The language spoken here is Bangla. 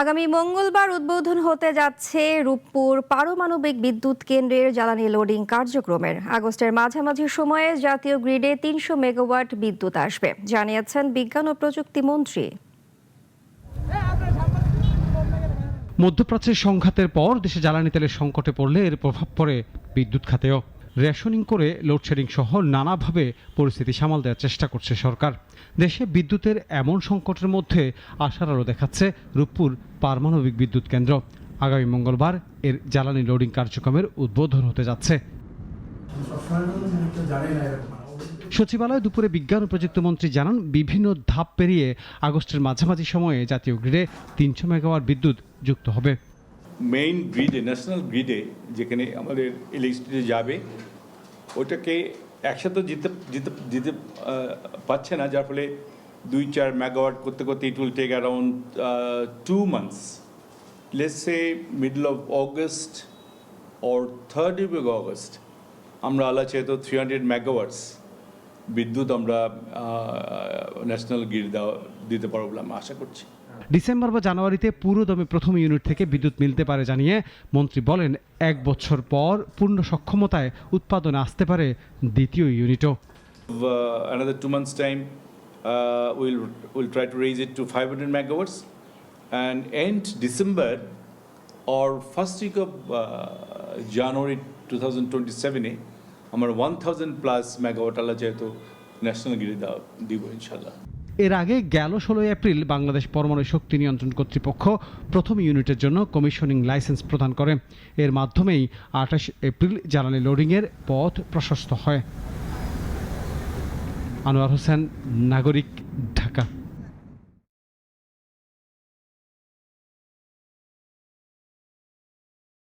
আগামী মঙ্গলবার উদ্বোধন হতে যাচ্ছে রূপপুর পারমাণবিক বিদ্যুৎ কেন্দ্রের জ্বালানি লোডিং কার্যক্রমের। আগস্টের মাঝামাঝি সময়ে জাতীয় গ্রিডে ৩০০ মেগাওয়াট বিদ্যুৎ আসবে, জানিয়েছেন বিজ্ঞান ও প্রযুক্তি মন্ত্রী। মধ্যপ্রাচ্যের সংঘাতের পর দেশে জ্বালানি তেলের সংকটে পড়লে এর প্রভাব পড়ে বিদ্যুৎ খাতেও। রেশনিং করে লোডশেডিং সহ নানাভাবে পরিস্থিতি সামাল দেওয়ার চেষ্টা করছে সরকার। দেশে বিদ্যুতের এমন সংকটের মধ্যে আশার আলো দেখাচ্ছে রূপপুর পারমাণবিক বিদ্যুৎ কেন্দ্র। আগামী মঙ্গলবার এর জ্বালানি লোডিং কার্যক্রমের উদ্বোধন হতে যাচ্ছে। সচিবালয় দুপুরে বিজ্ঞান ও প্রযুক্তি মন্ত্রী জানান, বিভিন্ন ধাপ পেরিয়ে আগস্টের মাঝামাঝি সময়ে জাতীয় গ্রিডে ৩০০ মেগাওয়াট বিদ্যুৎ যুক্ত হবে। মেইন গ্রিডে, ন্যাশনাল গ্রিডে যেখানে আমাদের ইলেকট্রিসিটি যাবে, ওটাকে একসাথে দিতে পারছে না, যার ফলে ২-৪ মেগাওয়াট করতে করতে it will take around 2 months। Let's say middle of August or 3rd week of August আমরা আল্লাহ চাইতো 300 মেগাওয়াটস বিদ্যুৎ আমরা ন্যাশনাল গ্রিড দিতে পারবো বলে আমরা আশা করছি। ডিসেম্বর বা জানুয়ারিতে পুরোদমে প্রথম ইউনিট থেকে বিদ্যুৎ মিলতে পারে জানিয়ে মন্ত্রী বলেন, ১ বছর পর পূর্ণ সক্ষমতায় উৎপাদনে আসতে পারে দ্বিতীয় ইউনিটও। Another 2 months time we'll try to raise it to 500 megawatts, and end December or first week of January 2027 আমরা 1000 প্লাস মেগাওয়াট আলা যেহেতু ন্যাশনাল গ্রিডে দিব ইনশাল্লাহ। এর আগে গেল ১৬ এপ্রিল বাংলাদেশ পরমাণু শক্তি নিয়ন্ত্রণ কর্তৃপক্ষ প্রথম ইউনিটের জন্য কমিশনিং লাইসেন্স প্রদান করে। এর মাধ্যমেই ২৮ এপ্রিল জ্বালানি লোডিংয়ের পথ প্রশস্ত হয়। আনোয়ার হোসেন, নাগরিক, ঢাকা।